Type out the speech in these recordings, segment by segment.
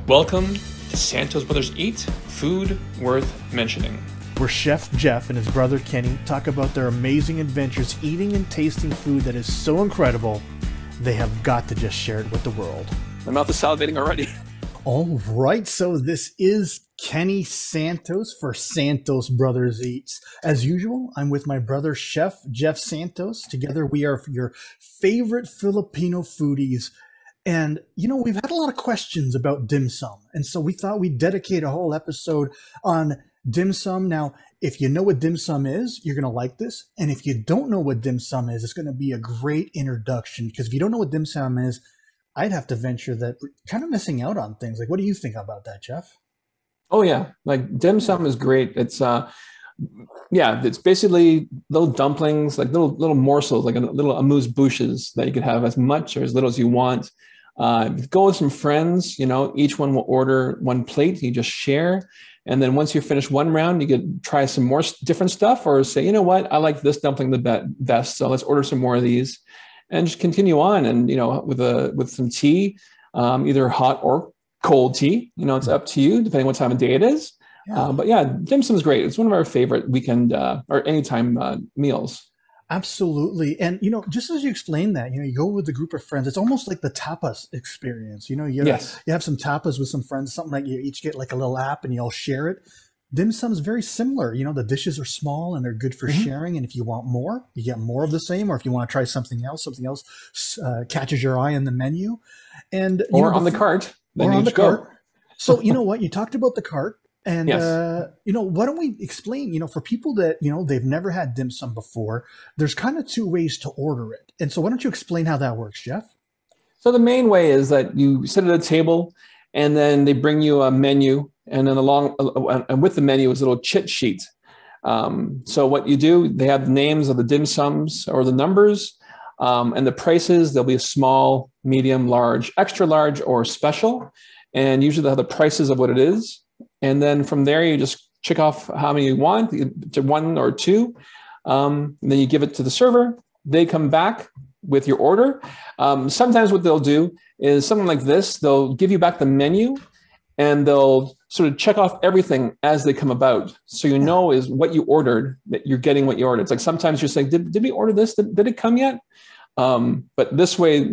Welcome to Santos Brothers Eat, Food Worth Mentioning. Where Chef Jeff and his brother Kenny talk about their amazing adventures eating and tasting food that is so incredible, they have got to just share it with the world. My mouth is salivating already. All right, so this is Kenny Santos for Santos Brothers Eats. As usual, I'm with my brother Chef Jeff Santos. Together we are your favorite Filipino foodies. And, we've had a lot of questions about dim sum. And so we thought we'd dedicate a whole episode on dim sum. Now, if you know what dim sum is, you're going to like this. And if you don't know what dim sum is, it's going to be a great introduction. Because if you don't know what dim sum is, I'd have to venture that we're kind of missing out on things. Like, what do you think about that, Jeff? Oh, yeah. Like, dim sum is great. It's, it's basically little dumplings, like little morsels, like little amuse-bouches that you could have as much or as little as you want. Go with some friends, each one will order one plate. You just share. And then once you finish one round, you could try some more different stuff or say, you know what, I like this dumpling the best. So let's order some more of these and just continue on. And, with some tea, either hot or cold tea, it's up to you, depending what time of day it is. Yeah. But yeah, dim sum is great. It's one of our favorite weekend or anytime meals. Absolutely. And, just as you explained that, you go with a group of friends, it's almost like the tapas experience. You have some tapas with some friends, something like you each get like a little app and you all share it. Dim sum is very similar. The dishes are small and they're good for sharing. And if you want more, you get more of the same. Or if you want to try something else catches your eye in the menu. And or on the cart. Or on the cart. So, you know what? You talked about the cart. And, yes. Why don't we explain, for people that, they've never had dim sum before, there's kind of two ways to order it. And so why don't you explain how that works, Jeff? So the main way is that you sit at a table and then they bring you a menu and then and with the menu is a little chit sheet. So what you do, they have the names of the dim sums or the numbers and the prices. There'll be a small, medium, large, extra large, or special. And usually they'll have the prices of what it is. And then from there, you just check off how many you want, to one or two. Then you give it to the server. They come back with your order. Sometimes what they'll do is something like this. They'll give you back the menu and they'll sort of check off everything as they come about. So is what you ordered, that you're getting what you ordered. It's like sometimes you're saying, did we order this? Did it come yet? But this way,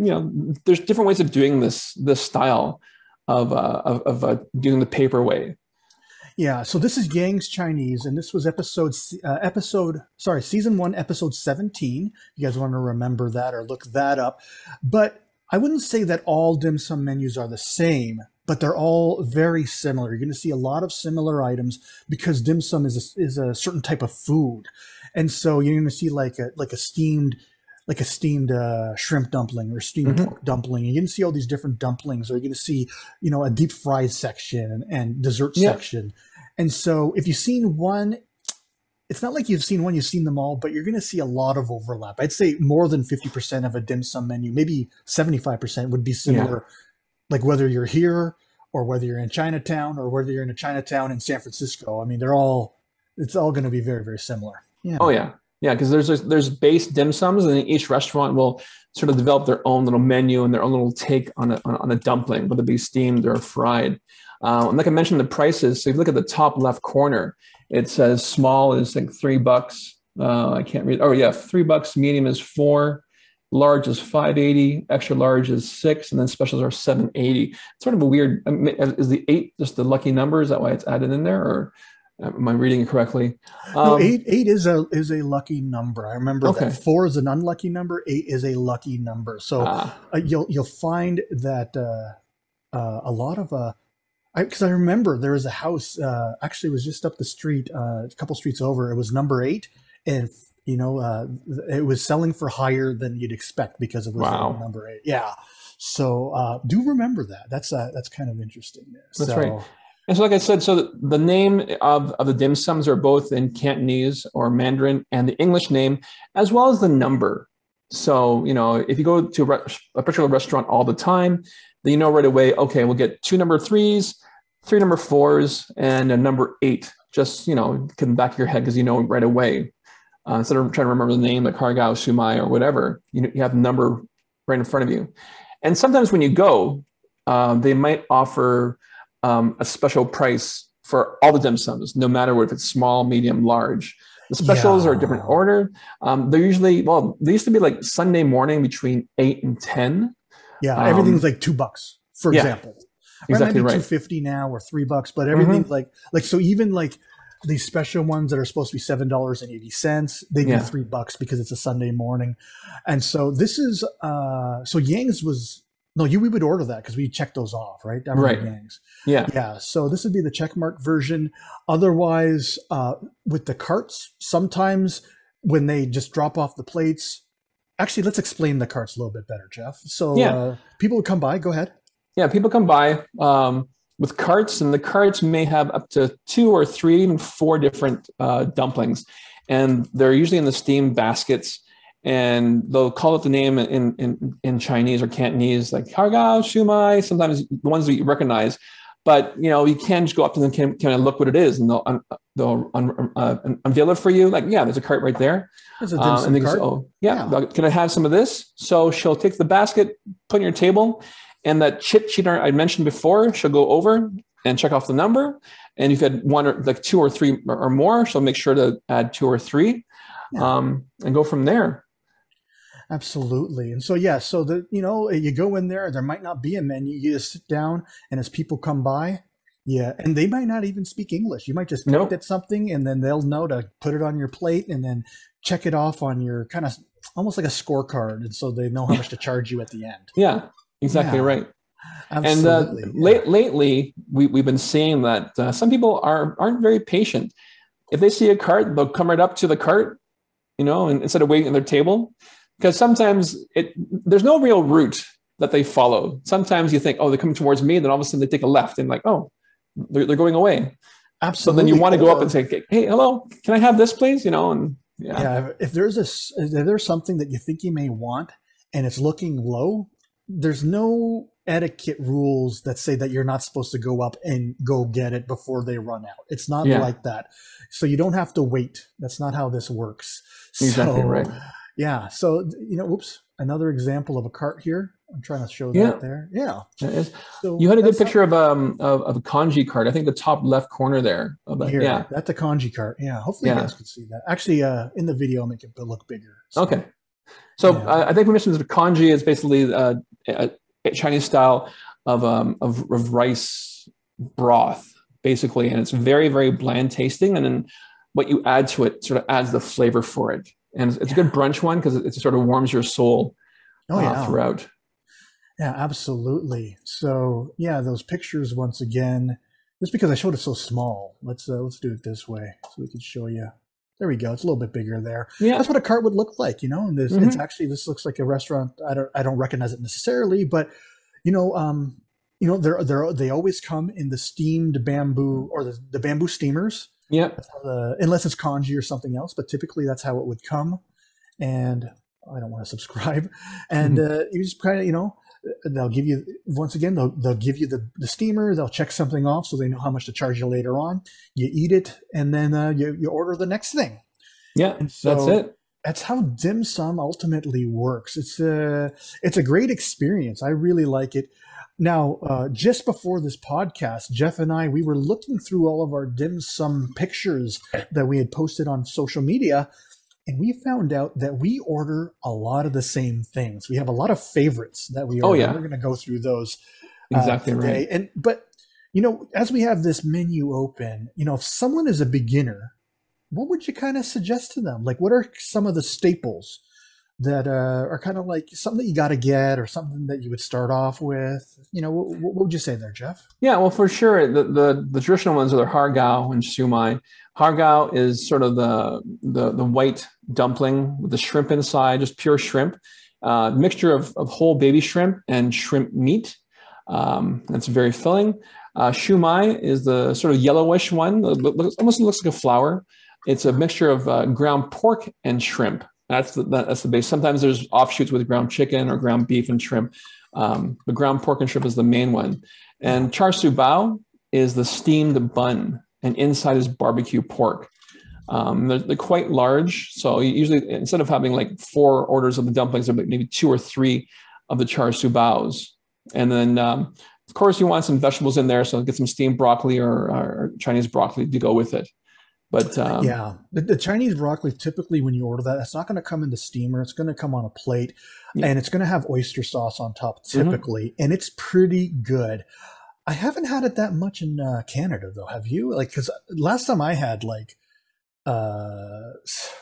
there's different ways of doing this style of doing the paper way. Yeah, so this is Yang's Chinese, and this was season 1, episode 17. You guys want to remember that or look that up. But I wouldn't say that all dim sum menus are the same, but they're all very similar. You're going to see a lot of similar items because dim sum is a certain type of food. And so you're going to see like a steamed shrimp dumpling or steamed pork dumpling. You're going to see all these different dumplings, or you're going to see, a deep fried section and dessert section. And so if you've seen one, it's not like you've seen one, you've seen them all, but you're going to see a lot of overlap. I'd say more than 50% of a dim sum menu, maybe 75% would be similar. Like whether you're here or whether you're in Chinatown or whether you're in a Chinatown in San Francisco. I mean, it's all going to be very, very similar. Yeah. Oh yeah. Yeah, because there's base dim sums, and then each restaurant will sort of develop their own little menu and their own little take on a dumpling, whether it be steamed or fried. And like I mentioned, the prices. So if you look at the top left corner, it says small is like $3. I can't read. Oh yeah, $3. Medium is $4. Large is $5.80. Extra large is $6, and then specials are $7.80. It's sort of a weird. Is the 8 just the lucky number? Is that why it's added in there, or am I reading it correctly? No, eight is a lucky number. I remember that 4 is an unlucky number. 8 is a lucky number. So you'll find that a lot of because I remember there was a house actually it was just up the street, a couple streets over. It was number 8, and it was selling for higher than you'd expect because it was number 8. Yeah. So do remember that. That's kind of interesting there. That's right. And so, like I said, so the name of the dim sums are both in Cantonese or Mandarin, and the English name, as well as the number. So, if you go to a particular restaurant all the time, then right away, okay, we'll get 2 number 3s, 3 number 4s, and a number 8. Just, get in the back of your head because right away. Instead of trying to remember the name like Hargao, Sumai, or whatever, you have the number right in front of you. And sometimes when you go, they might offer a special price for all the dim sums, no matter if it's small, medium, large. The specials are a different order. They're usually, they used to be like Sunday morning between 8 and 10. Yeah, everything's like $2, for example. Exactly right. $2.50 now or $3, but everything's like so even like these special ones that are supposed to be $7.80, they get $3 because it's a Sunday morning. And so this is so Yang's was we would order that because we checked those off, right? Right. Yang's. Yeah. So this would be the checkmark version. Otherwise, with the carts, sometimes when they just drop off the plates. Actually, let's explain the carts a little bit better, Jeff. So people would come by. Go ahead. Yeah, people come by with carts, and the carts may have up to 2 or 3, even 4 different dumplings, and they're usually in the steamed baskets. And they'll call it the name in Chinese or Cantonese, like hargao, shumai. Sometimes the ones that you recognize, but you can just go up to them, kind of look what it is, and they'll unveil it for you. Like, there's a cart right there. There's a dim sum cart. Can I have some of this? So she'll take the basket, put it on your table, and that chit sheet I mentioned before, she'll go over and check off the number. And if you had 1 or like 2 or 3 or more, she'll make sure to add 2 or 3, and go from there. Absolutely. And so, so you go in there might not be a menu. You just sit down, and as people come by, and they might not even speak English. You might just point at something, and then they'll know to put it on your plate and then check it off on your kind of almost like a scorecard. And so they know how much to charge you at the end. Yeah, exactly right. Absolutely. And lately, we've been seeing that some people aren't very patient. If they see a cart, they'll come right up to the cart, and instead of waiting at their table. Because sometimes there's no real route that they follow. Sometimes you think, they're coming towards me, then all of a sudden they take a left, and like, they're going away. Absolutely. So then you want to go up and say, hey, hello, can I have this, please? If there's something that you think you may want and it's looking low, there's no etiquette rules that say that you're not supposed to go up and go get it before they run out. It's not like that. So you don't have to wait. That's not how this works. Exactly right. Yeah. So, another example of a cart here. I'm trying to show that there. Yeah. So you had a good picture of a kanji cart. I think the top left corner there. That's a kanji cart. Yeah. Hopefully you guys can see that. Actually, in the video, I'll make it look bigger. So, okay. So I think we mentioned that kanji is basically a Chinese style of rice broth, basically, and it's very, very bland tasting. And then what you add to it sort of adds the flavor for it. And it's a good brunch one because it sort of warms your soul throughout. Yeah, absolutely. So those pictures once again, just because I showed it so small, let's do it this way so we can show you. There we go. It's a little bit bigger there. Yeah, that's what a cart would look like, And it's actually, this looks like a restaurant. I don't recognize it necessarily, but they always come in the steamed bamboo or the bamboo steamers. Yeah. Unless it's kanji or something else, but typically that's how it would come. And I don't want to subscribe. And you just kind of, they'll give you, once again, they'll give you the steamer. They'll check something off so they know how much to charge you later on. You eat it, and then you order the next thing. Yeah, and so that's it. That's how dim sum ultimately works. It's a great experience. I really like it. Now, just before this podcast, Jeff and we were looking through all of our dim sum pictures that we had posted on social media, and we found out that we order a lot of the same things. We have a lot of favorites that we order. Oh, yeah. We're going to go through those exactly today. Right. But as we have this menu open, if someone is a beginner, what would you kind of suggest to them? Like, what are some of the staples that are kind of like something that you got to get, or something that you would start off with? What would you say there, Jeff? Yeah, well, for sure, the traditional ones are the hargao and shumai. Hargao is sort of the white dumpling with the shrimp inside, just pure shrimp, mixture of whole baby shrimp and shrimp meat. That's very filling. Shumai is the sort of yellowish one. Almost looks like a flour. It's a mixture of ground pork and shrimp. That's the base. Sometimes there's offshoots with ground chicken or ground beef and shrimp. The ground pork and shrimp is the main one. And char siu bao is the steamed bun, and inside is barbecue pork. They're quite large. So usually, instead of having like 4 orders of the dumplings, there maybe 2 or 3 of the char siu baos. And then Of course, you want some vegetables in there, so get some steamed broccoli or Chinese broccoli to go with it. But Yeah, the Chinese broccoli, typically when you order that, it's not going to come in the steamer. It's going to come on a plate, yeah. and it's going to have oyster sauce on top Mhm. typically, and it's pretty good. I haven't had it that much in Canada though. Have you? Like, because last time I had uh,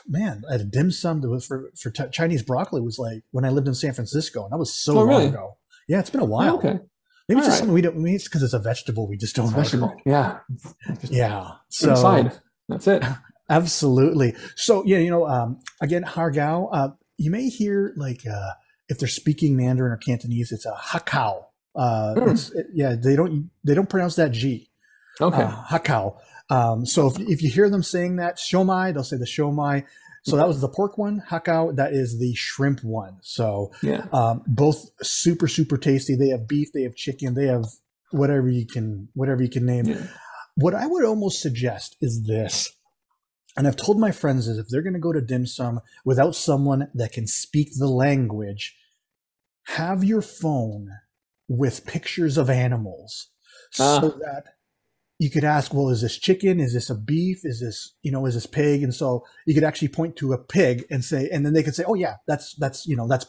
man, I had a dim sum that was for Chinese broccoli was like when I lived in San Francisco, and that was so Oh, long really? ago. Yeah, it's been a Oh, while. okay. Maybe All it's just right. something we don't. Maybe it's because it's a vegetable. We just It's don't order vegetable. it. Yeah. Just Yeah. put it So aside. That's it. absolutely. So yeah, again, Hargao. You may hear if they're speaking Mandarin or Cantonese, it's a hakao. Mm. Yeah. They don't pronounce that G. Okay. Hakao. So if you hear them saying that shomai, they'll say the shomai. So that was the pork one. Hakao, that is the shrimp one. So Yeah. both super super tasty. They have beef, they have chicken, they have whatever you can name. Yeah. What I would almost suggest is this, and I've told my friends is if they're going to go to dim sum without someone that can speak the language, have your phone with pictures of animals so Ah. that you could ask, well, is this chicken? Is this a beef? Is this pig? And so you could actually point to a pig and say, and then they could say, oh yeah, that's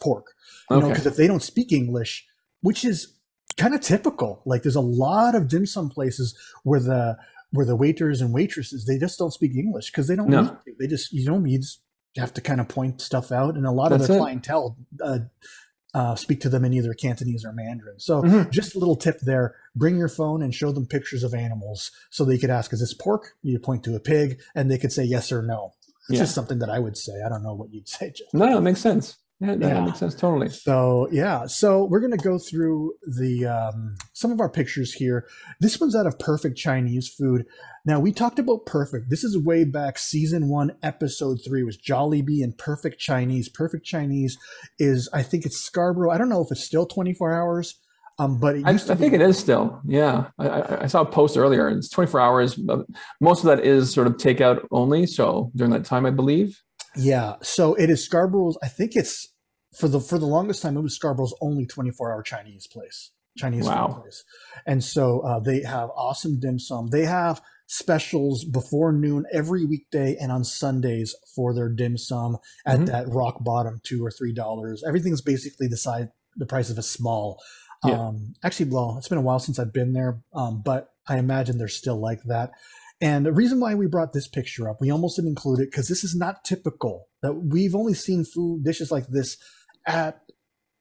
pork. Okay. Because if they don't speak English, which is kind of typical, like there's a lot of dim sum places where the waiters and waitresses, they just don't speak English because they don't need No. to. They just, you just have to kind of point stuff out. And a lot of That's their it. clientele, speak to them in either Cantonese or Mandarin. So Hmm. just a little tip there, bring your phone and show them pictures of animals so they could ask, is this pork? You point to a pig and they could say yes or no. It's Yeah. just something that I would say. I don't know what you'd say, Jeff. No, it makes sense. Yeah, that Yeah. makes sense totally. So yeah, so we're gonna go through the some of our pictures here. This one's out of Perfect Chinese Food. Now we talked about Perfect. This is way back, season 1, episode 3 was Jollibee and Perfect Chinese. Perfect Chinese is, I think it's Scarborough. I don't know if it's still 24 hours, but it I used to think be. it is still. Yeah. I saw a post earlier. It's 24 hours. But most of that is sort of takeout only. So during that time, I believe. Yeah, so it is Scarborough's. I think it's for the longest time it was Scarborough's only 24-hour Chinese food Wow. place, and so they have awesome dim sum. They have specials before noon every weekday and on Sundays for their dim sum at Hmm. that rock bottom $2 or $3. Everything's basically the price of a small. Yeah. Actually, well, it's been a while since I've been there, but I imagine they're still like that. And the reason why we brought this picture up, we almost didn't include it because this is not typical. That we've only seen food dishes like this at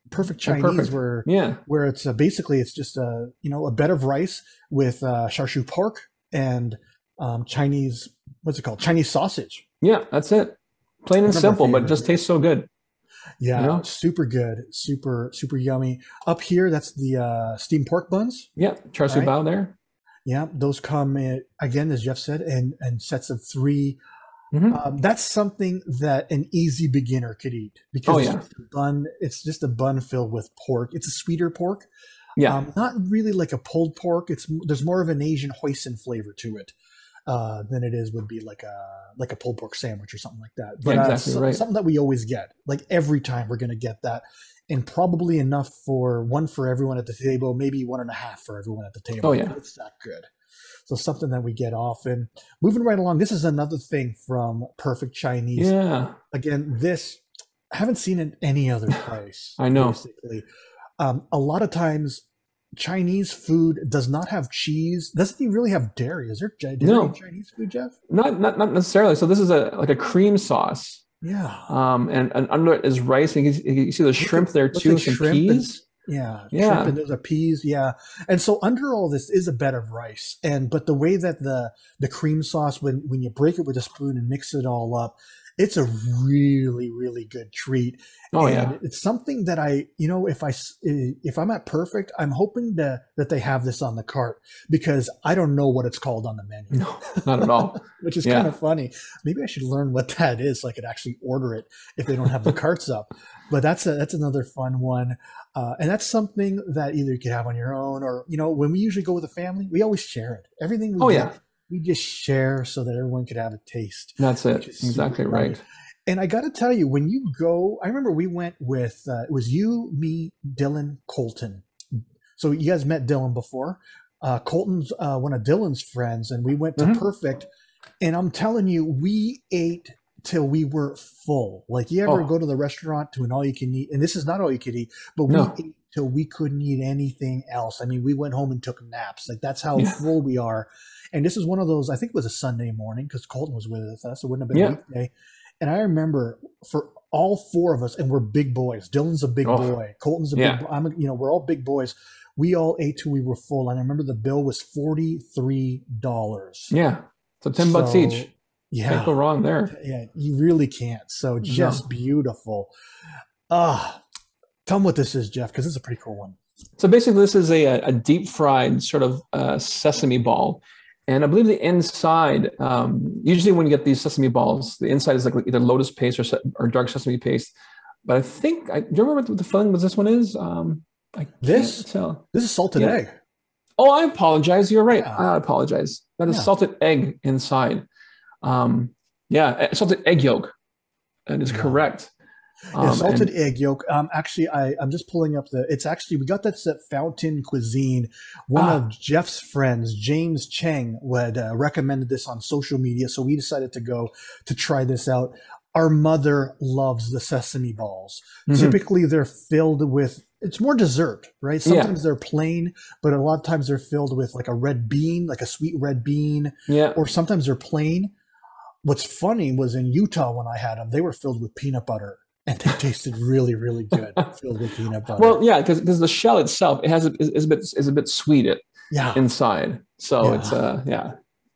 Perfect Chinese, Perfect. Yeah. where it's basically it's just a bed of rice with char siu pork and Chinese, what's it called, Chinese sausage. Yeah. That's it. Plain and One of our simple, but favorite. just tastes so good. You Yeah, know? super good, super super yummy. Up here, that's the steamed pork buns. Yeah. Char All siu right. bao there. Yeah, those come in, again, as Jeff said, and sets of 3. Hmm. That's something that an easy beginner could eat Oh, because it's yeah. just a bun. It's just a bun filled with pork. It's a sweeter pork, Yeah. not really like a pulled pork. There's more of an Asian hoisin flavor to it than it would be like a pulled pork sandwich or something like that. Yeah. But Exactly right. something that we always get, like every time we're going to get that, and probably enough for one for everyone at the table, maybe one and a half for everyone at the Oh, table. yeah. It's that good. So something that we get often. Moving right along, this is another thing from Perfect Chinese. Yeah. Again, this I haven't seen it any other place. I know. Basically, a lot of times Chinese food does not have cheese. Doesn't even really have dairy. Is there dairy in No, Chinese food, Jeff? not necessarily. So this is like a cream sauce. Yeah. And under it is rice. And you see the shrimp there Looks too, like some shrimp and peas. shrimp and Yeah. those are peas. Yeah, and so under all this is a bed of rice, but the way that the cream sauce, when you break it with a spoon and mix it all up, it's a really really good treat, Oh, and yeah. it's something that if I'm at Perfect, I'm hoping that they have this on the cart because I don't know what it's called on the menu. No, not at all. Which is kind Yeah. of funny. Maybe I should learn what that is so I could actually order it if they don't have the carts up. But that's another fun one, and that's something that either you could have on your own or when we usually go with a family, we always share it. Everything we Oh, get, yeah. we just share so that everyone could have a taste, That's which it. is super Exactly yummy. right. And I got to tell you, when you go, I remember we went with it was you, me, Dylan, Colton. So you guys met Dylan before. Colton's one of Dylan's friends, and we went to Perfect. And I'm telling you, we ate till we were full. Like, you ever go to the restaurant to an all-you-can-eat? And this is not all-you-can-eat, but we ate till we couldn't eat anything else. I mean, we went home and took naps. Like, that's how full we are. And this is one of those, I think it was a Sunday morning because Colton was with us. So it wouldn't have been a weekday. And I remember for all four of us, and we're big boys. Dylan's a big boy. Colton's a big boy. We're all big boys. We all ate till we were full. And I remember the bill was $43. Yeah. So $10 each. Yeah. Can't go wrong there. Yeah, you really can't. So just beautiful. Tell them what this is, Jeff, because it's a pretty cool one. So basically, this is a deep fried sort of sesame ball. And I believe the inside, usually when you get these sesame balls, the inside is like either Lotus paste or dark sesame paste. But I think, do you remember what the filling with this one is? This is salted egg. Oh, I apologize. You're right. I apologize. That is salted egg inside. Salted egg yolk. That is correct. Salted egg yolk. Actually, I'm just pulling up we got that at Fountain Cuisine. One of Jeff's friends, James Cheng, recommended this on social media. So we decided to go to try this out. Our mother loves the sesame balls. Typically, they're filled with, it's more dessert, right? Sometimes they're plain, but a lot of times they're filled with like a red bean, like a sweet red bean. Yeah. Or sometimes they're plain. What's funny was in Utah when I had them, they were filled with peanut butter. And they tasted really, really good, filled with peanut butter. Well, yeah, because the shell itself is a bit sweet inside. So it's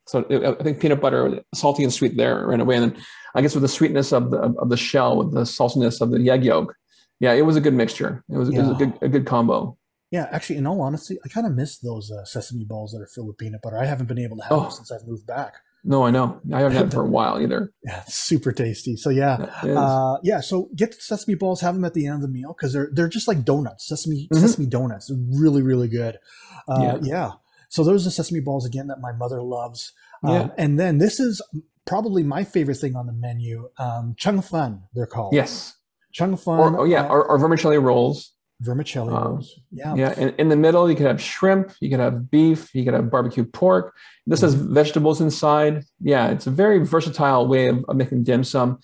So I think peanut butter, salty and sweet there right away, and then I guess with the sweetness of the shell, with the saltiness of the egg yolk, it was a good mixture. It was a good combo. Yeah, actually, in all honesty, I kind of miss those sesame balls that are filled with peanut butter. I haven't been able to have them since I've moved back. No, I know. I haven't had them for a while either. Yeah, it's super tasty. So so get the sesame balls, have them at the end of the meal because they're just like donuts, sesame donuts. They're really, really good. So those are sesame balls again that my mother loves. And then this is probably my favorite thing on the menu. Chung Fun, they're called. Yes. Chung Fun. Or vermicelli rolls. Vermicelli rolls. And in the middle, you could have shrimp, you could have beef, you could have barbecue pork. This has vegetables inside. Yeah, it's a very versatile way of making dim sum.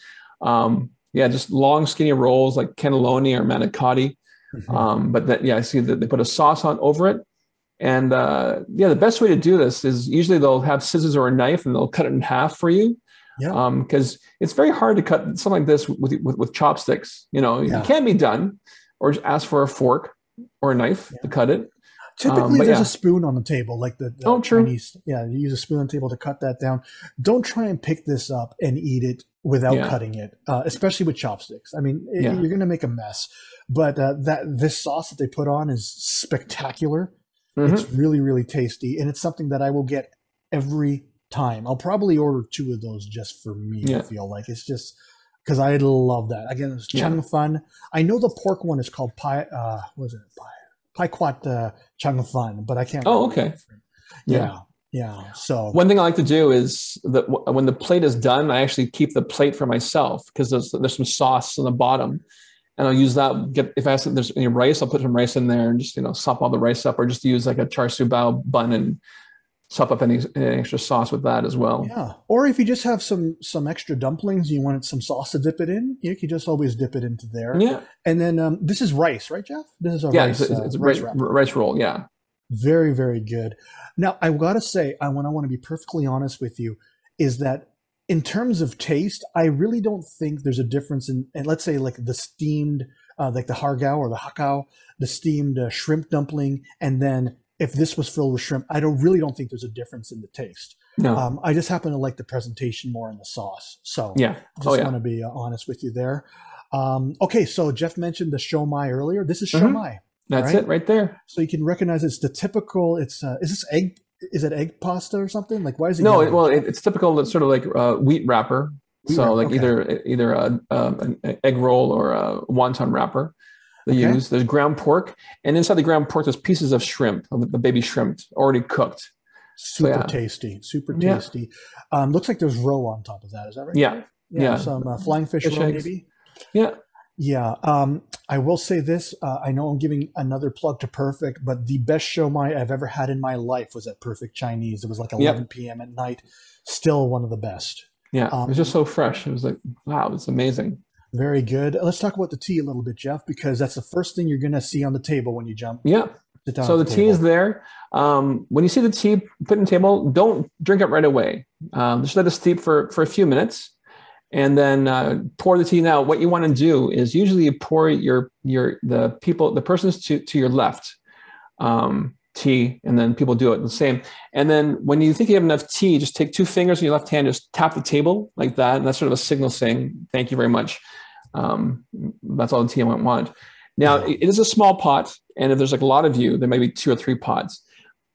Just long, skinny rolls like cannelloni or manicotti. I see that they put a sauce on over it. And the best way to do this is usually they'll have scissors or a knife and they'll cut it in half for you. Because it's very hard to cut something like this with chopsticks. It can be done. Or just ask for a fork or a knife to cut it. Typically, there's a spoon on the table, like the Chinese. Yeah, you use a spoon on the table to cut that down. Don't try and pick this up and eat it without cutting it, especially with chopsticks. I mean, you're going to make a mess. But this sauce that they put on is spectacular. It's really, really tasty, and it's something that I will get every time. I'll probably order 2 of those just for me. I feel like it's just. Because I love that. Again, it's Chung Fun. I know the pork one is called Pai Quat Chung Fun, but I can't. Oh, okay. Yeah. So one thing I like to do is that when the plate is done, I actually keep the plate for myself because there's some sauce on the bottom, and I'll use that. If there's any rice, I'll put some rice in there and just sop all the rice up, or just use like a char siu bao bun and sop up any extra sauce with that as well. Yeah. Or if you just have some extra dumplings, you want some sauce to dip it in, you can just always dip it into there. Yeah. And then this is rice, right, Jeff? This is a rice. It's a rice roll. Yeah. Very, very good. Now, I got to say, I want to be perfectly honest with you, is that in terms of taste, I really don't think there's a difference in let's say like the steamed, like the hargao or the hakao, the steamed shrimp dumpling, and then if this was filled with shrimp, I really don't think there's a difference in the taste. No. I just happen to like the presentation more in the sauce. So want to be honest with you there. Okay, so Jeff mentioned the shomai earlier. This is shomai. That's it right there. So you can recognize it's the typical, is this egg? Is it egg pasta or something? Like, why is it? No, it's typical. It's sort of like wheat wrapper. Either an egg roll or a wonton wrapper. There's ground pork, and inside the ground pork, there's pieces of shrimp, the baby shrimp, already cooked. Super tasty. Looks like there's roe on top of that. Is that right? Yeah. Some flying fish roe, maybe. Yeah. Yeah, I will say this. I know I'm giving another plug to Perfect, but the best shomai I've ever had in my life was at Perfect Chinese. It was like Yep. 11 p.m. at night. Still one of the best. Yeah. It was just Um, so fresh. It was like, wow, it's amazing. very good. Let's talk about the tea a little bit, Jeff, because that's the first thing you're going to see on the table when you Yeah. sit down So at the the tea is table. there. When you see the tea put in the table, don't drink it right away. Just let it steep for a few minutes, and then pour the tea. Now, what you want to do is usually you pour the persons to your left tea, and then people do it the same. And then when you think you have enough tea, just take two fingers in your left hand, just tap the table like that, and that's sort of a signal saying thank you very much. That's all the tea I want. Now, Yeah. it is a small pot, and if there's like a lot of you, there may be two or three pots.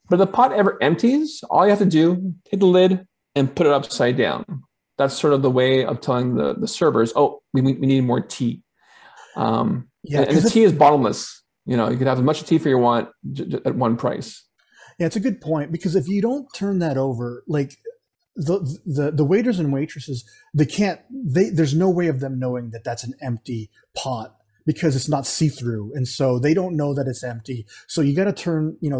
But if the pot ever empties, all you have to do, take the lid and put it upside down. That's sort of the way of telling the servers, oh, we need more tea. Yeah, And the because tea if is bottomless. You could have as much tea for you want at one price. yeah, it's a good point because if you don't turn that over, like the waiters and waitresses, they can't. There's no way of them knowing that that's an empty pot because it's not see through, and so they don't know that it's empty. So you got to turn. You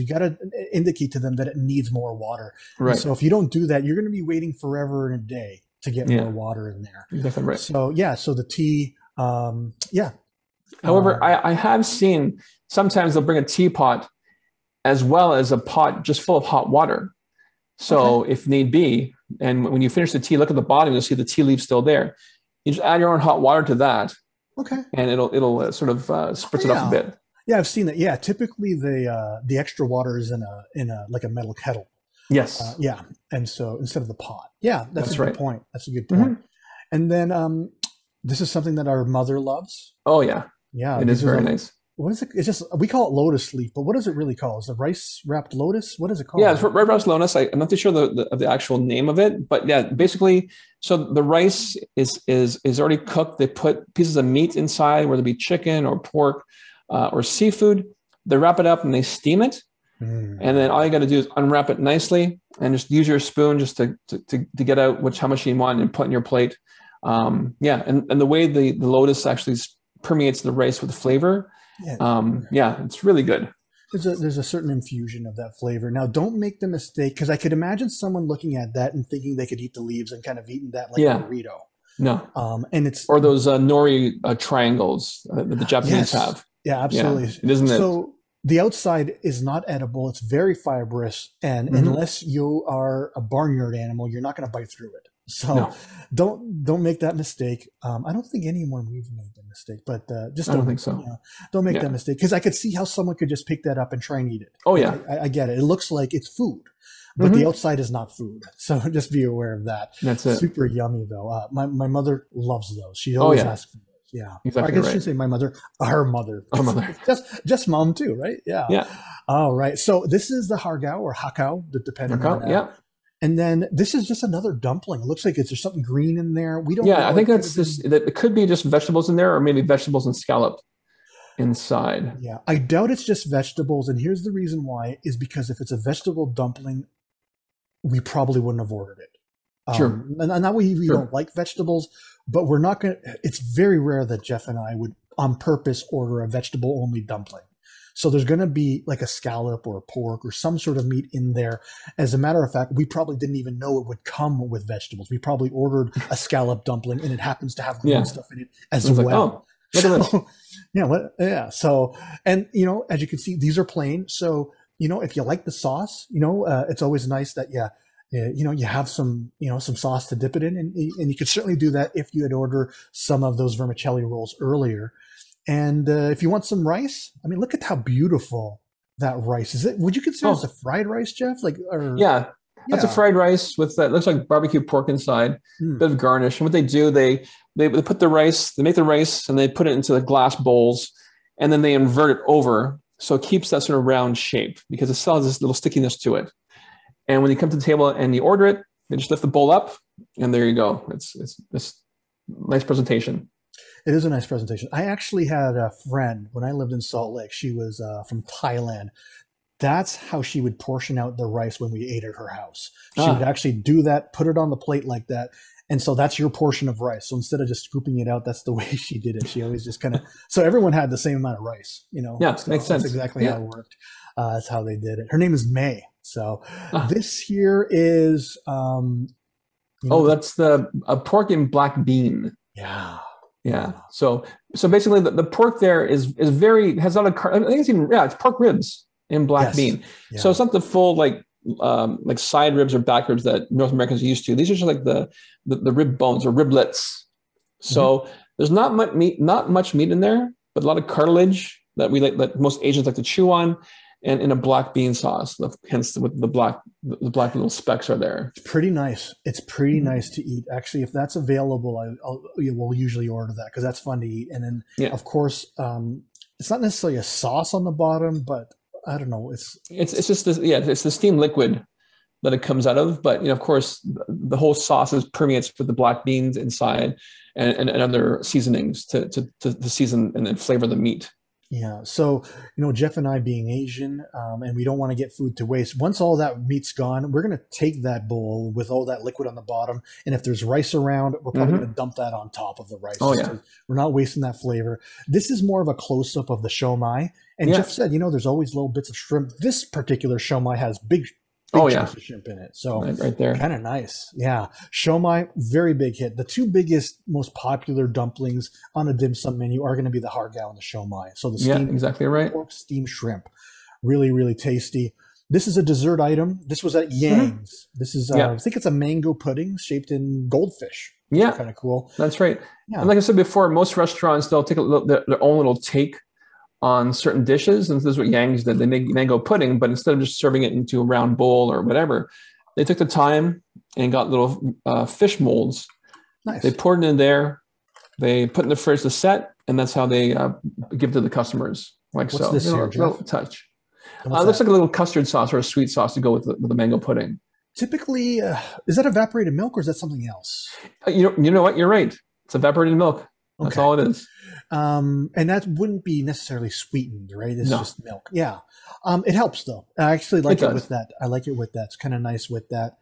got to indicate to them that it needs more water. And Right. so if you don't do that, you're going to be waiting forever and a day to get more Yeah, water in there. exactly right. So yeah, so the tea, yeah, However, um, I have seen sometimes they'll bring a teapot as well as a pot just full of hot water. okay, So if need be, and when you finish the tea, look at the bottom, you'll see the tea leaf still there. You just add your own hot water to that, okay. and it'll sort of Oh, spritz it up a yeah. bit. Yeah, I've seen that. Yeah, typically the extra water is in a like a metal kettle. Yes, Yeah, and so instead of the pot. Yeah, that's a that's good right. point. That's a good point. Hmm. And then this is something that our mother loves. Oh yeah, Yeah, it is these are very the nice. what is it? It's just we call it lotus leaf, but what does it really call? Is it rice wrapped lotus? What is it Yeah, called? it's red rice lotus. I'm not too sure of the actual name of it, but yeah, basically, so the rice is already cooked. They put pieces of meat inside, whether it be chicken or pork or seafood. They wrap it up and they steam it, and then all you Mm. got to do is unwrap it nicely and just use your spoon just to get out how much you want and put in your plate. Yeah, and the way the lotus actually permeates the rice with flavor. Yeah, Yeah, it's really good. there's a certain infusion of that flavor. Now, don't make the mistake because I could imagine someone looking at that and thinking they could eat the leaves and kind of eating that like a Yeah, burrito. no, And it's or those nori triangles that the Japanese yes, have. yeah, Yeah, absolutely. it isn't it? So the outside is not edible. It's very fibrous, and Hmm. unless you are a barnyard animal, you're not going to bite through it. So No, don't make that mistake. I don't think anyone we've made the mistake, but just I don't think so. don't make that Yeah. mistake because I could see how someone could just pick that up and try and eat it. Oh Like yeah. I get it. It looks like it's food, but the Hmm. outside is not food. So just be aware of that. That's it. Super yummy though. My mother loves those. She Oh always yeah. asks for those. Yeah. Or I Exactly guess I right. shouldn't say my mother, our mother. Our mother. Just mom too, right? Yeah. Yeah. All right. So this is the hargao or hakao, depending on Yeah. and then this is just another dumpling. It looks like there's something green in there. We don't Yeah. I know. think It could that's have been. just that it could be just vegetables in there, or maybe vegetables and scallop inside. Yeah, I doubt it's just vegetables. And here's the reason why: is because if it's a vegetable dumpling, we probably wouldn't have ordered it. Sure. And not we Sure. don't like vegetables, but we're not going to, it's very rare that Jeff and I would on purpose order a vegetable only dumpling. So there's going to be like a scallop or a pork or some sort of meat in there. As a matter of fact, we probably didn't even know it would come with vegetables. We probably ordered a scallop dumpling and it happens to have green Yeah. stuff in it I as was like, well. oh, look at this. So, yeah. So, and as you can see, these are plain. So, if you like the sauce, it's always nice that you have some, some sauce to dip it in, and you could certainly do that if you had ordered some of those vermicelli rolls earlier. And if you want some rice, I mean, look at how beautiful that rice is. It would you consider this a Oh, fried rice, Jeff? Like, or yeah. That's a yeah, fried rice with that looks like barbecue pork inside, mm, bit of garnish. And what they do, they put the rice, they make the rice and they put it into the glass bowls, and then they invert it over so it keeps that sort of round shape because it still has this little stickiness to it. And when you come to the table and you order it, they just lift the bowl up, and there you go. It's this nice presentation. it is a nice presentation. I actually had a friend when I lived in Salt Lake. She was from Thailand. That's how she would portion out the rice when we ate at her house. She would Ah, actually do that, put it on the plate like that, And so that's your portion of rice. So instead of just scooping it out, that's the way she did it. She always just kind of, so everyone had the same amount of rice, you know? Yeah, So makes sense. that's exactly how it worked. That's how they did it. Her name is May. So Ah. this here is, that's a pork and black bean. Yeah. Yeah. So basically the pork there is very, has a lot of, I think it's pork ribs in black bean. Yeah. So it's not the full like side ribs or back ribs that North Americans are used to. These are just like the rib bones or riblets. So there's not much meat in there, but a lot of cartilage that that most Asians like to chew on, and in a black bean sauce. Hence with the black little specks are there. It's pretty nice. It's pretty nice to eat. Actually, if that's available, we'll usually order that because that's fun to eat. And then of course, it's not necessarily a sauce on the bottom, but I don't know. It's just this, it's the steamed liquid that it comes out of. But of course, the whole sauce permeates with the black beans inside and other seasonings to season and then flavor the meat. Yeah. So, Jeff and I being Asian, and we don't want to get food to waste. Once all that meat's gone, we're going to take that bowl with all that liquid on the bottom. And if there's rice around, we're probably going to dump that on top of the rice. Oh, yeah. We're not wasting that flavor. This is more of a close-up of the shomai. And Jeff said, there's always little bits of shrimp. This particular shomai has big chunks of shrimp in it. So right there. Kind of nice. Yeah. Shomai, very big hit. The two biggest, most popular dumplings on a dim sum menu are going to be the har gow and the shomai. So the steamed exactly right. pork, steamed shrimp. Really, really tasty. This is a dessert item. This was at Yang's. This is, I think it's a mango pudding shaped in goldfish. Yeah. Kind of cool. That's right. Yeah. And like I said before, most restaurants, they'll take their own little take on certain dishes, and this is what Yang's did. They make mango pudding, but instead of just serving it into a round bowl or whatever, they took the time and got little fish molds. Nice. They poured it in there. They put it in the fridge to set, and that's how they give to the customers. Like What's so, this here, little touch. It looks like a little custard sauce or a sweet sauce to go with the mango pudding. Typically, is that evaporated milk or is that something else? You know what? You're right. It's evaporated milk. That's all it is. And that wouldn't be necessarily sweetened, right? It's just milk. Yeah. It helps though. I actually like it with that. I like it with that. It's kind of nice with that.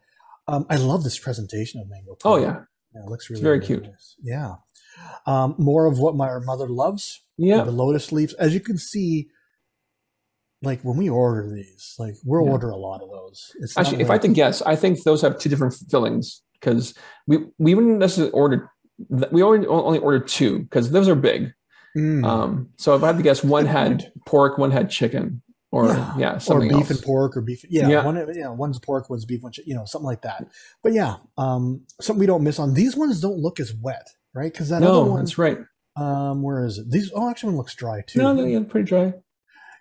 I love this presentation of mango pudding. Oh yeah. It looks really, very really cute. Nice. Yeah. More of what my mother loves. Yeah. The lotus leaves. As you can see, like when we order these, like we'll order a lot of those. It's actually, if I had to guess, I think those have two different fillings because we wouldn't necessarily order. We only ordered two because those are big. So if I had to guess, one had pork, one had chicken, or something or beef else. And pork, or beef. One's pork, one's beef, something like that. But something we don't miss on these ones don't look as wet, right? Because that other one, that's right. Where is it? These actually one looks dry too. No, they're pretty dry.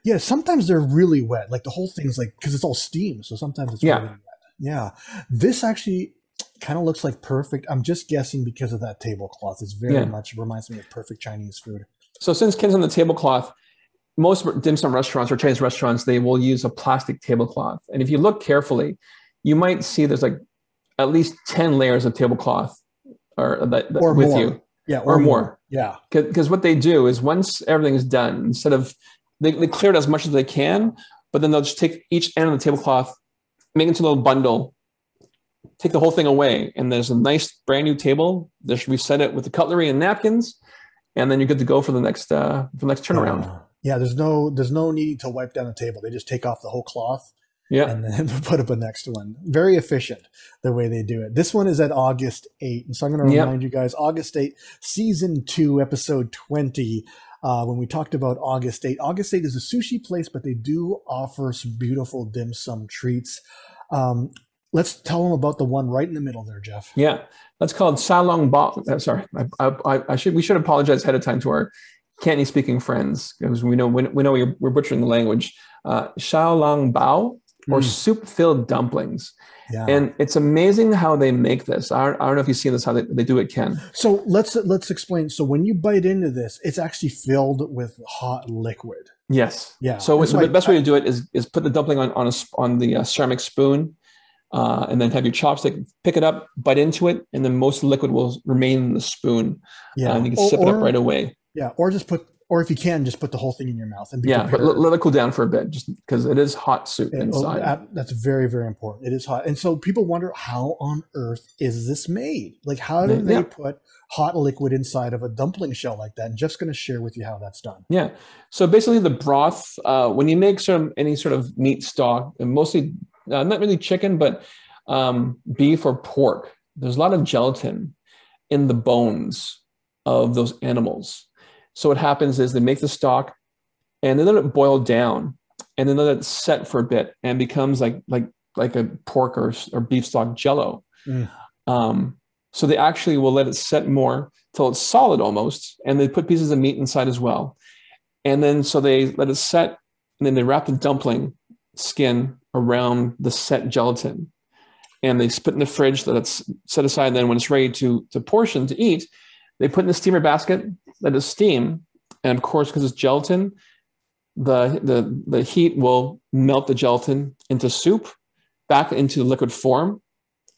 Yeah, sometimes they're really wet. Like the whole thing's like because it's all steam, so sometimes it's really wet. Yeah, this actually kind of looks like perfect. I'm just guessing because of that tablecloth. It's very much reminds me of perfect Chinese food. So since Ken's on the tablecloth, most dim sum restaurants or Chinese restaurants, they will use a plastic tablecloth. And if you look carefully, you might see there's like at least 10 layers of tablecloth or with more. you. Yeah, or more. Yeah. Because what they do is once everything is done, instead of they clear it as much as they can, but then they'll just take each end of the tablecloth, make it into a little bundle, take the whole thing away, and there's a nice brand new table. There should be set it with the cutlery and napkins, and then you're good to go for the next turnaround. There's no need to wipe down the table. They just take off the whole cloth, and then put up a next one. Very efficient the way they do it. This one is at August 8th, and so I'm going to remind you guys, August 8th, season 2, episode 20. When we talked about August 8th, August 8th is a sushi place, but they do offer some beautiful dim sum treats. Let's tell them about the one right in the middle there, Jeff. Yeah, that's called Xiaolong Bao. Sorry, we should apologize ahead of time to our Cantonese speaking friends because we know we're butchering the language. Xiaolong Bao or soup filled dumplings. Yeah. And it's amazing how they make this. I don't know if you've seen this, how they do it, Ken. So let's explain. So when you bite into this, it's actually filled with hot liquid. Yes. Yeah. So the best way to do it is put the dumpling on the ceramic spoon, and then have your chopstick pick it up, bite into it, and then most of the liquid will remain in the spoon. Yeah. And you can sip it up right away. Yeah. Or just put Or if you can, just put the whole thing in your mouth and be Yeah, but prepared. let it cool down for a bit, just because it is hot soup inside. That's very, very important. It is hot. And so people wonder, how on earth is this made? Like, how do they Yeah, put hot liquid inside of a dumpling shell like that? And Jeff's going to share with you how that's done. yeah. So basically, the broth, when you make any sort of meat stock, and mostly not really chicken, but beef or pork, there's a lot of gelatin in the bones of those animals. So what happens is they make the stock and they let it boil down and then let it set for a bit and becomes like a pork or beef stock jello. Mm. So they actually will let it set more till it's solid almost, and they put pieces of meat inside as well. And then so they let it set, and then they wrap the dumpling skin around the set gelatin. And they put in the fridge, let it set aside. And then when it's ready to portion to eat, they put in the steamer basket, let it steam. And of course, because it's gelatin, the heat will melt the gelatin into soup, back into liquid form,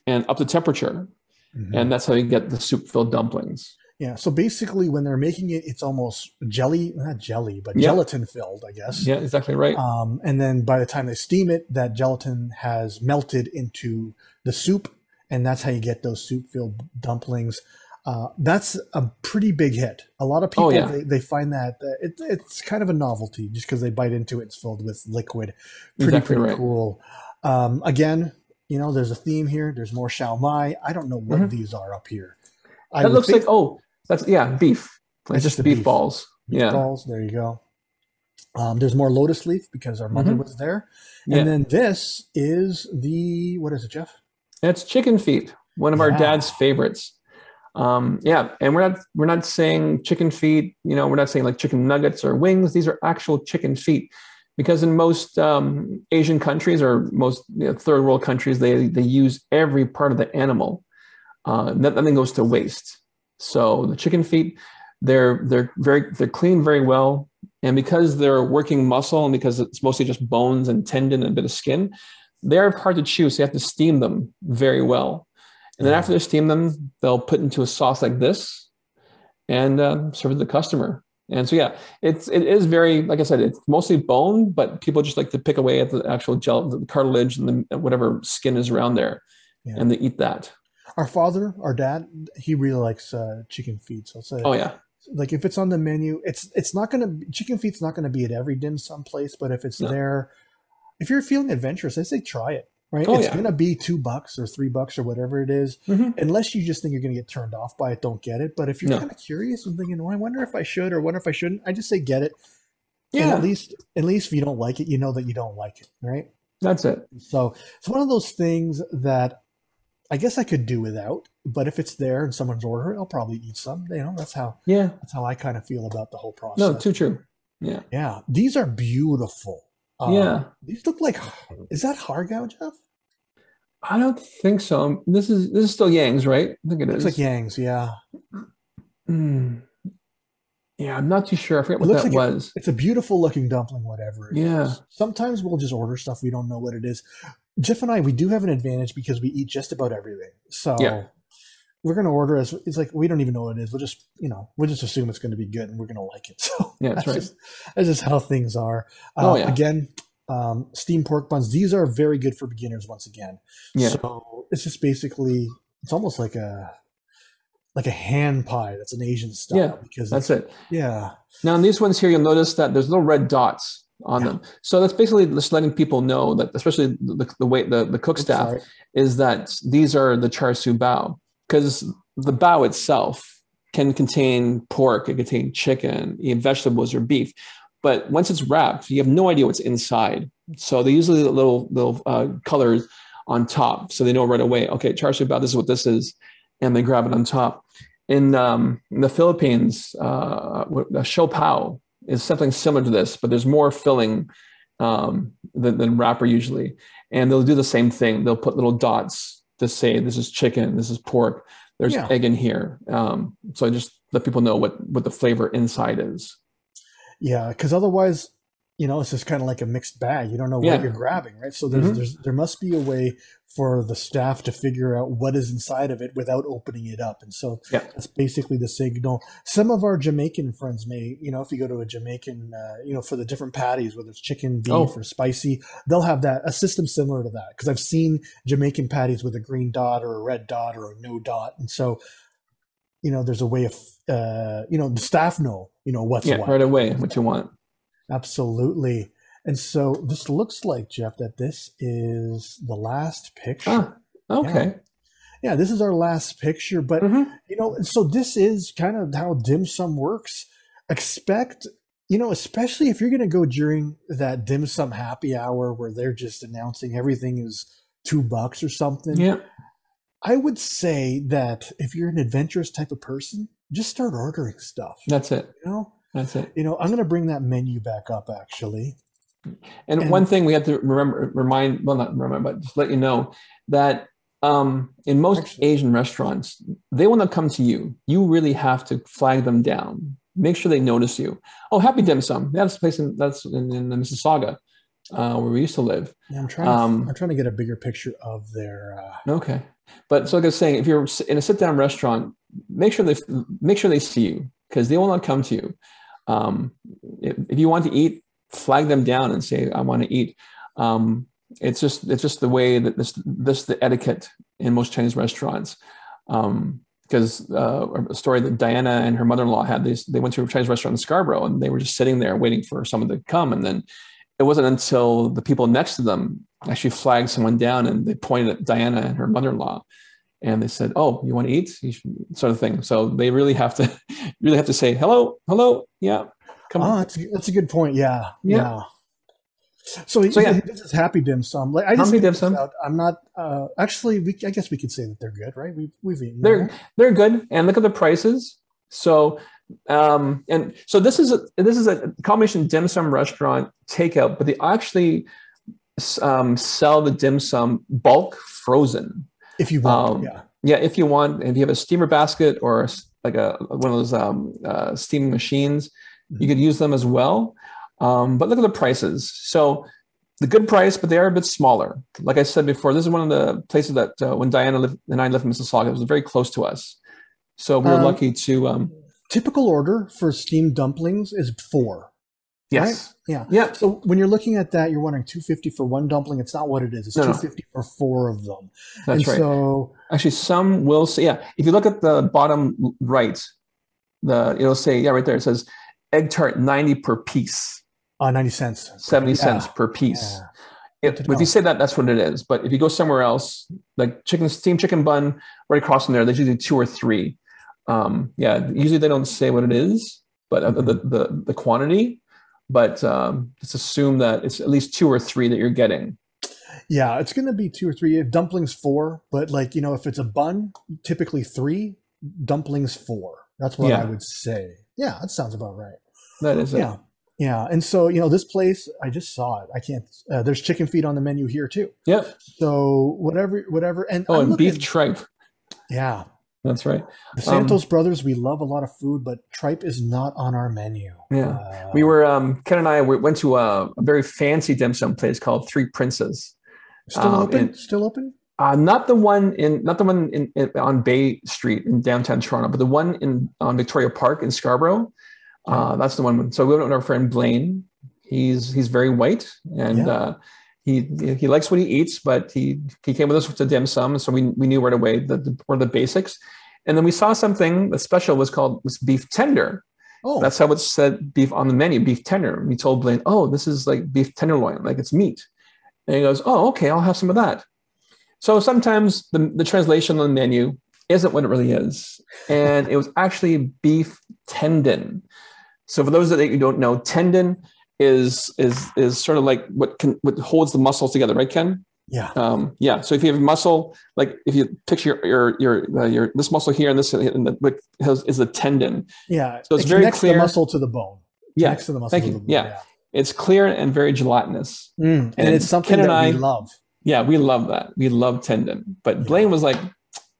and up to temperature. Mm-hmm. And that's how you get the soup-filled dumplings. Yeah. So basically, when they're making it, it's almost not jelly, but gelatin filled, I guess. Yeah, exactly right. And then by the time they steam it, that gelatin has melted into the soup, and that's how you get those soup-filled dumplings. That's a pretty big hit. A lot of people, they find that it's kind of a novelty just because they bite into it. It's filled with liquid. Pretty right. Cool. Again, there's a theme here. There's more shao mai. I don't know what these are up here. That looks like, that's, beef. It's just beef balls. Beef balls. There you go. There's more lotus leaf because our mother was there. And then this is what is it, Jeff? It's chicken feet. One of our dad's favorites. And we're not saying chicken feet, we're not saying like chicken nuggets or wings. These are actual chicken feet, because in most Asian countries or most third world countries, they use every part of the animal. Nothing goes to waste. So the chicken feet, they're cleaned very well, and because they're working muscle and because it's mostly just bones and tendon and a bit of skin, they're hard to chew. So you have to steam them very well. And then after they steam them, they'll put into a sauce like this and serve it to the customer. And so, it is very, like I said, it's mostly bone, but people just like to pick away at the actual the cartilage and whatever skin is around there, and they eat that. Our dad, he really likes chicken feet. So it's like if it's on the menu, it's not going to, chicken feet's not going to be at every dim sum place, but if it's there, if you're feeling adventurous, I say try it. Right, it's going to be $2 or $3 or whatever it is. Unless you just think you're going to get turned off by it, don't get it. But if you're kind of curious and thinking, "Well, I wonder if I should or wonder if I shouldn't," I just say get it. Yeah. And at least if you don't like it, you know that you don't like it, right? That's it. So it's one of those things that I guess I could do without. But if it's there and someone's ordering, I'll probably eat some. That's how I kind of feel about the whole process. No, too true. Yeah. Yeah. These are beautiful. These look like, is that hargao, Jeff? I don't think so. This is still Yang's, right? I think it is. Looks like Yang's, yeah. Yeah, I'm not too sure. I forget what that was. It's a beautiful looking dumpling, whatever it is. Sometimes we'll just order stuff we don't know what it is. Jeff and I, we do have an advantage because we eat just about everything. So we're going to order it's like we don't even know what it is. We'll just assume it's going to be good and we're going to like it. So that's right. That's just how things are. Again, steamed pork buns. These are very good for beginners once again. Yeah. So it's just basically, it's almost like a hand pie. That's an Asian style. Yeah, because that's it. Yeah. Now in these ones here, you'll notice that there's little red dots on them. So that's basically just letting people know that, especially the cook staff, is that these are the char siu bao, because the bao itself can contain pork, it can contain chicken, even vegetables or beef. But once it's wrapped, you have no idea what's inside. So they usually little colors on top, so they know right away. Okay, char siu bao, this is what this is, and they grab it on top. In the Philippines, shou pao is something similar to this, but there's more filling than wrapper usually. And they'll do the same thing. They'll put little dots to say this is chicken, this is pork. There's egg in here. So I just let people know what the flavor inside is. Yeah, because otherwise, it's just kind of like a mixed bag. You don't know what Yeah. you're grabbing, right? So Hmm. there must be a way for the staff to figure out what is inside of it without opening it up. And so Yeah. that's basically the signal. Some of our Jamaican friends may, if you go to a Jamaican, for the different patties, whether it's chicken, beef, Oh, or spicy, they'll have a system similar to that. Because I've seen Jamaican patties with a green dot or a red dot or a no dot. And so, there's a way of, the staff know, what's yeah. what. Right away, what you want. Absolutely. And so this looks like, Jeff, that this is the last Ah, picture. Yeah. okay. Yeah, this is our last picture. But, Hmm. so this is kind of how dim sum works. Expect, especially if you're going to go during that dim sum happy hour where they're just announcing everything is $2 or something. Yeah, I would say that if you're an adventurous type of person, just start ordering stuff. that's it. You know, That's it. I'm going to bring that menu back up actually. And one thing we have to not remember, but just let you know that in most Actually, Asian restaurants, they will not come to you. You really have to flag them down. Make sure they notice you. Oh, Happy Dim Sum. That's a place in Mississauga, where we used to live. yeah, I'm trying to get a bigger picture of their. Okay, but so like I was saying, if you're in a sit-down restaurant, make sure they see you, because they will not come to you. If you want to eat, flag them down and say, I want to eat. It's just the way that this the etiquette in most Chinese restaurants. Because a story that Diana and her mother-in-law had, they went to a Chinese restaurant in Scarborough, and they were just sitting there waiting for someone to come. And then it wasn't until the people next to them actually flagged someone down, and they pointed at Diana and her mother-in-law, and they said, "Oh, you want to eat?" Sort of thing. So they really have to say, "Hello, hello, yeah, come on." That's a good point. Yeah, Yeah. yeah. So yeah, this is Happy Dim Sum. Like I just Happy Dim Sum. I'm not actually. I guess we could say that they're good, right? We've eaten. They're good, and look at the prices. So and so this is a combination dim sum restaurant takeout, but they actually sell the dim sum bulk frozen. If you want, yeah. Yeah, if you want, if you have a steamer basket or like one of those steaming machines, you could use them as well. But look at the prices. So the good price, but they are a bit smaller. Like I said before, this is one of the places that when Diana and I lived in Mississauga, it was very close to us. So we were lucky to. Typical order for steamed dumplings is 4. Yes. Right? Yeah. Yeah. So when you're looking at that, you're wondering $250 for one dumpling. It's not what it is. It's $250 for 4 of them. That's right. So actually, some will say, yeah. If you look at the bottom right, it'll say, yeah, right there. It says egg tart 90 per piece. 90 cents. 70 cents per piece. Yeah. If you say that, that's what it is. But if you go somewhere else, like steamed chicken bun, right across from there, there's usually 2 or 3. Usually they don't say what it is, but the quantity. But just assume that it's at least 2 or 3 that you're getting. Yeah, it's going to be 2 or 3. If dumplings 4, but if it's a bun, typically 3, dumplings 4. That's what I would say. Yeah, that sounds about right. That is it. Yeah. And so, this place, I just saw it. I can't, there's chicken feet on the menu here too. Yep. So whatever. And and beef tripe. Yeah. That's right. The Santos brothers, we love a lot of food, but tripe is not on our menu. Yeah. We were, Ken and I went to a very fancy dim sum place called Three Princes. Still open? Still open? Not the one on Bay Street in downtown Toronto, but the one on Victoria Park in Scarborough. That's the one. So we went with our friend Blaine. He's very white, and he likes what he eats, but he came with us to dim sum, so we knew right away the basics. And then we saw something that's special was beef tender. Oh, that's how it said beef on the menu, beef tender. We told Blaine, "Oh, this is like beef tenderloin, like it's meat." And he goes, "Oh, okay, I'll have some of that." So sometimes the translation on the menu isn't what it really is, and it was actually beef tendon. So for those that you don't know, tendon is sort of like what holds the muscles together, right, Ken? Yeah. So if you have muscle, like if you picture your this muscle here and this is the tendon. Yeah. So it's very clear. The muscle to the bone. Yeah. Next to the muscle to the bone. Yeah. It's clear and very gelatinous. And it's something that we love. Yeah, we love that. We love tendon. But Blaine was like,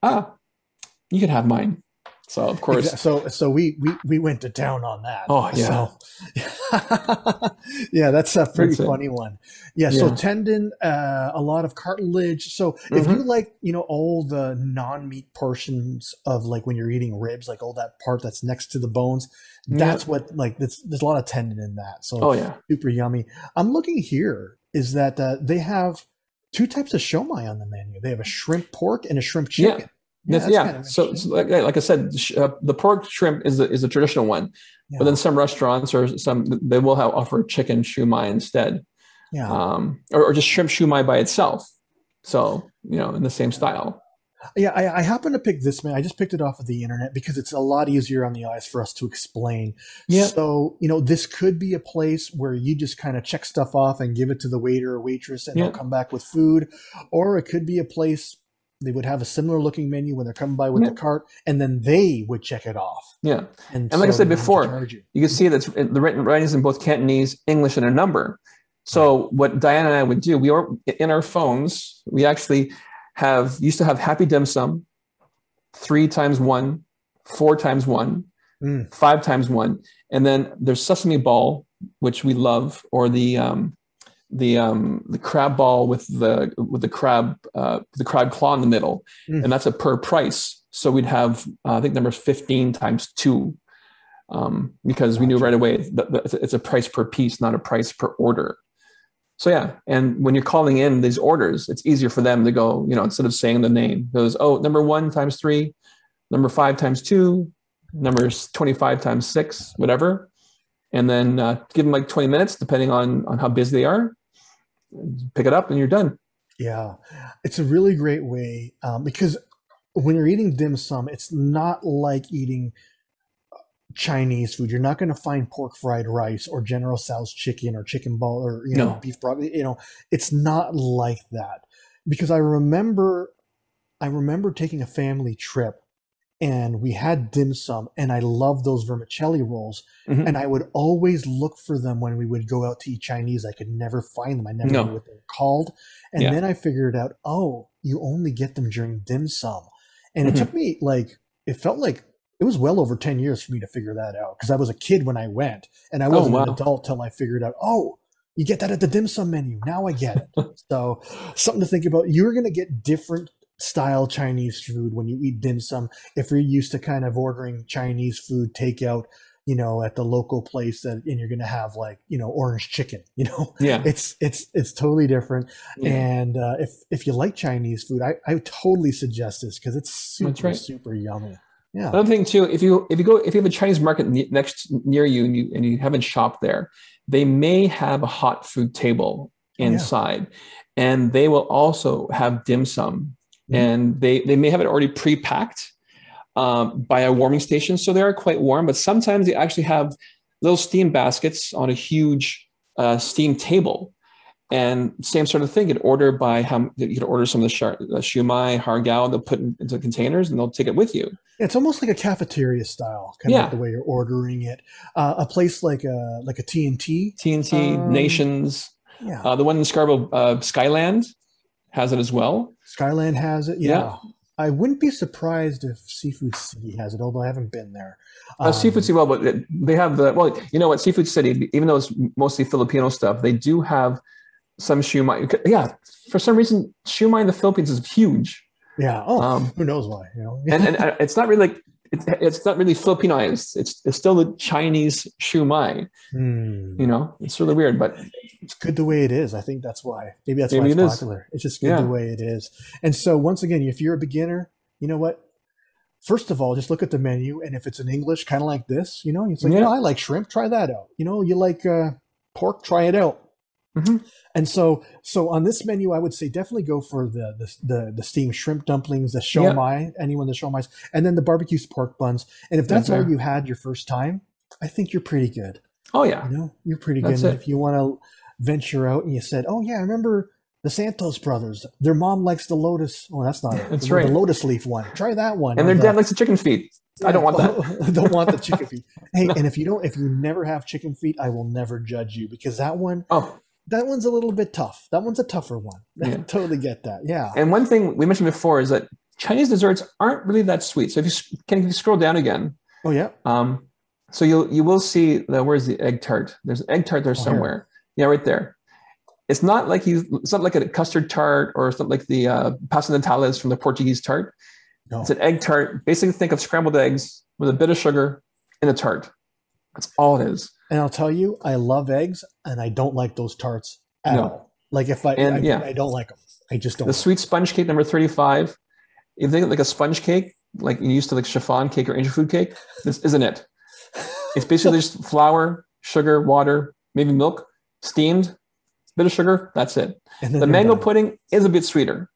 you can have mine. So of course, So we went to town on that. oh yeah, So yeah, that's a pretty that's it. funny one. Yeah. So Yeah. tendon, a lot of cartilage. So if you like, all the non-meat portions of like when you're eating ribs, like all that part that's next to the bones, that's what like there's a lot of tendon in that. So Oh yeah. super yummy. I'm looking here is that they have two types of shomai on the menu. They have a shrimp pork and a shrimp chicken. Yeah. So like I said, the pork shrimp is a traditional one, but then some restaurants or they will offer chicken shumai instead, or just shrimp shumai by itself. So in the same style. Yeah, I happen to pick this man. I just picked it off of the internet because it's a lot easier on the eyes for us to explain. Yeah. So, this could be a place where you just kind of check stuff off and give it to the waiter or waitress and they'll come back with food. Or it could be a place they would have a similar looking menu when they're coming by with the cart and then they would check it off. Yeah. And like I said before, you can see that the writings in both Cantonese, English, and a number. So what Diane and I would do, we are in our phones, we actually used to have Happy Dim Sum, 3 times 1, 4 times 1, 5 times 1, and then there's Sesame Ball, which we love, or the crab ball with the crab claw in the middle, and that's a per price. So we'd have I think number 15 times 2, because we knew right away that it's a price per piece, not a price per order. So yeah, and when you're calling in these orders, it's easier for them to go, instead of saying the name, it goes, oh, number 1 times 3, number 5 times 2, numbers 25 times 6, whatever. And then give them like 20 minutes, depending on how busy they are. Pick it up and you're done. Yeah, it's a really great way because when you're eating dim sum, it's not like eating Chinese food. You're not going to find pork fried rice or General Tso's chicken or chicken ball or beef broccoli. It's not like that. Because I remember taking a family trip and we had dim sum and I loved those vermicelli rolls and I would always look for them when we would go out to eat Chinese. I could never find them. I never knew what they were called. And then I figured out, you only get them during dim sum. And it took me it felt like it was well over 10 years for me to figure that out because I was a kid when I went and I wasn't an adult till I figured out, you get that at the dim sum menu. Now I get it. So something to think about. You're going to get different style Chinese food when you eat dim sum. If you're used to kind of ordering Chinese food takeout, at the local place and you're going to have orange chicken, it's totally different. Yeah. And if you like Chinese food, I would totally suggest this because it's super yummy. Yeah. Another thing too, if you have a Chinese market near you and you haven't shopped there, they may have a hot food table inside, and they will also have dim sum, and they may have it already pre-packed by a warming station, so they are quite warm. But sometimes they actually have little steam baskets on a huge steam table. And same sort of thing. You could order you could order some of the shumai, hargao, they'll put into containers and they'll take it with you. It's almost like a cafeteria style, kind of like the way you're ordering it. A place like a TNT. Nations. Yeah. The one in Scarborough, Skyland, has it as well. Skyland has it, yeah. I wouldn't be surprised if Seafood City has it, although I haven't been there. Seafood City, but they have Seafood City, even though it's mostly Filipino stuff, they do have some shumai. Yeah, for some reason, shumai in the Philippines is huge. Yeah. Who knows why? And it's not really it's not really Filipinized. It's still the Chinese shumai. It's really weird, but it's good the way it is. I think that's why. Maybe that's why it's popular. It's just good the way it is. And so once again, if you're a beginner, you know what? First of all, just look at the menu, and if it's in English, kind of like this, it's like, I like shrimp. Try that out. You like pork. Try it out. And so on this menu, I would say definitely go for the steamed shrimp dumplings, the shomai, the shomais, and then the barbecue pork buns. And if that's all you had your first time, I think you're pretty good. Oh yeah, you're pretty good. And if you want to venture out and you said, I remember the Santos brothers. Their mom likes the Lotus. Oh, that's not it. That's right. The Lotus leaf one. Try that one. And their dad likes the chicken feet. I don't want that. Don't want the chicken feet. Hey, and if you never have chicken feet, I will never judge you because that one. That one's a little bit tough. That one's a tougher one. I totally get that. Yeah. And one thing we mentioned before is that Chinese desserts aren't really that sweet. So if you scroll down again, Oh yeah. So you will see that where's the egg tart? There's an egg tart there somewhere. Here. Yeah, right there. It's not like a custard tart or something like the pasta natales from the Portuguese tart. No. It's an egg tart. Basically, think of scrambled eggs with a bit of sugar in a tart. That's all it is. And I'll tell you, I love eggs, and I don't like those tarts at all. Like I don't like them. I just don't. The sweet sponge cake number 35. If you think like a sponge cake, like you used to like chiffon cake or angel food cake, this isn't it. It's basically just flour, sugar, water, maybe milk, steamed, bit of sugar. That's it. The mango pudding is a bit sweeter.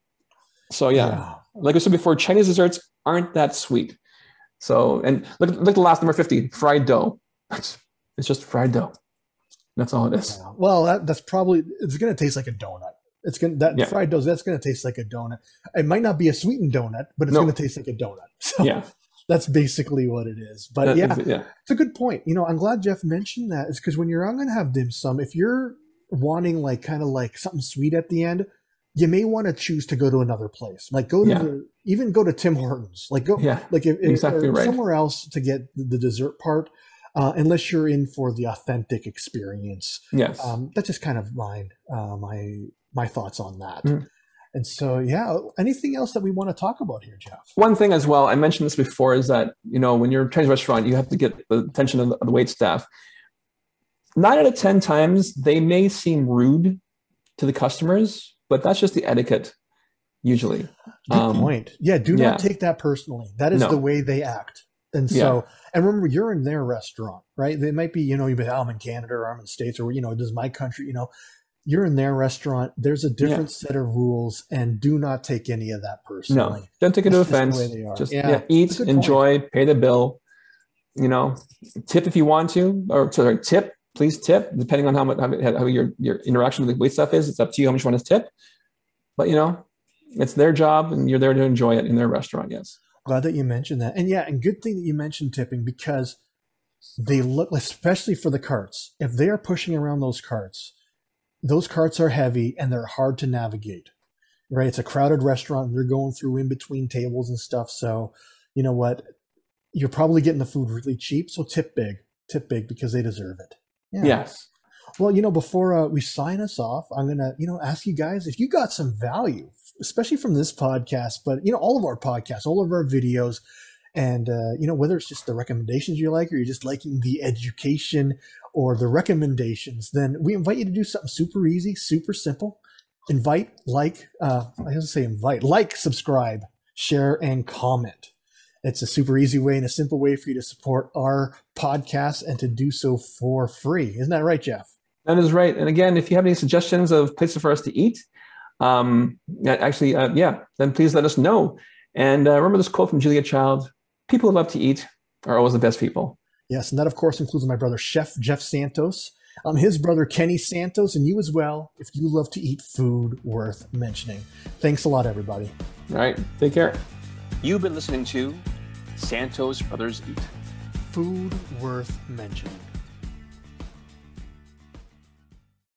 So yeah, like I said before, Chinese desserts aren't that sweet. So, and look at the last number 50, fried dough. It's just fried dough. That's all it is. Yeah. Well, that's probably, it's going to taste like a donut. Fried dough, that's going to taste like a donut. It might not be a sweetened donut, but it's going to taste like a donut. So that's basically what it is. But it's a good point. I'm glad Jeff mentioned that. It's because when you're going to have dim sum, if you're wanting like kind of like something sweet at the end, you may want to choose to go to another place. Like go to Tim Hortons. Like go exactly right. somewhere else to get the dessert part. Unless you're in for the authentic experience. Yes. That's just kind of my thoughts on that. Mm. And so, anything else that we want to talk about here, Jeff? One thing as well, I mentioned this before, is that, when you're in a Chinese restaurant, you have to get the attention of the wait staff. 9 out of 10 times, they may seem rude to the customers, but that's just the etiquette, usually. Good point. Yeah, do not take that personally. That is the way they act. And so, and remember, you're in their restaurant, right? They might be, I'm in Canada or I'm in the States or, this is my country, you're in their restaurant. There's a different set of rules, and do not take any of that personally. No, don't take it to offense. Just eat, enjoy, pay the bill, tip if you want to, or sorry, please tip, depending on how your interaction with the waitstaff is. It's up to you how much you want to tip. But, it's their job and you're there to enjoy it in their restaurant. Yes. Glad that you mentioned that. And good thing that you mentioned tipping, because they look, especially for the carts, if they are pushing around those carts are heavy and they're hard to navigate, right? It's a crowded restaurant and they're going through in between tables and stuff. So you know what? You're probably getting the food really cheap. So tip big because they deserve it. Yeah. Yes. Well, before we sign us off, I'm going to, ask you guys if you got some value, especially from this podcast, but, all of our podcasts, all of our videos, and, whether it's just the recommendations you like, or you're just liking the education or the recommendations, then we invite you to do something super easy, super simple. Like, subscribe, share, and comment. It's a super easy way and a simple way for you to support our podcast and to do so for free. Isn't that right, Jeff? That is right. And again, if you have any suggestions of places for us to eat, then please let us know. And remember this quote from Julia Child: people who love to eat are always the best people. Yes, and that, of course, includes my brother, Chef Jeff Santos, his brother, Kenny Santos, and you as well, if you love to eat food worth mentioning. Thanks a lot, everybody. All right. Take care. You've been listening to Santos Brothers Eat. Food worth mentioning.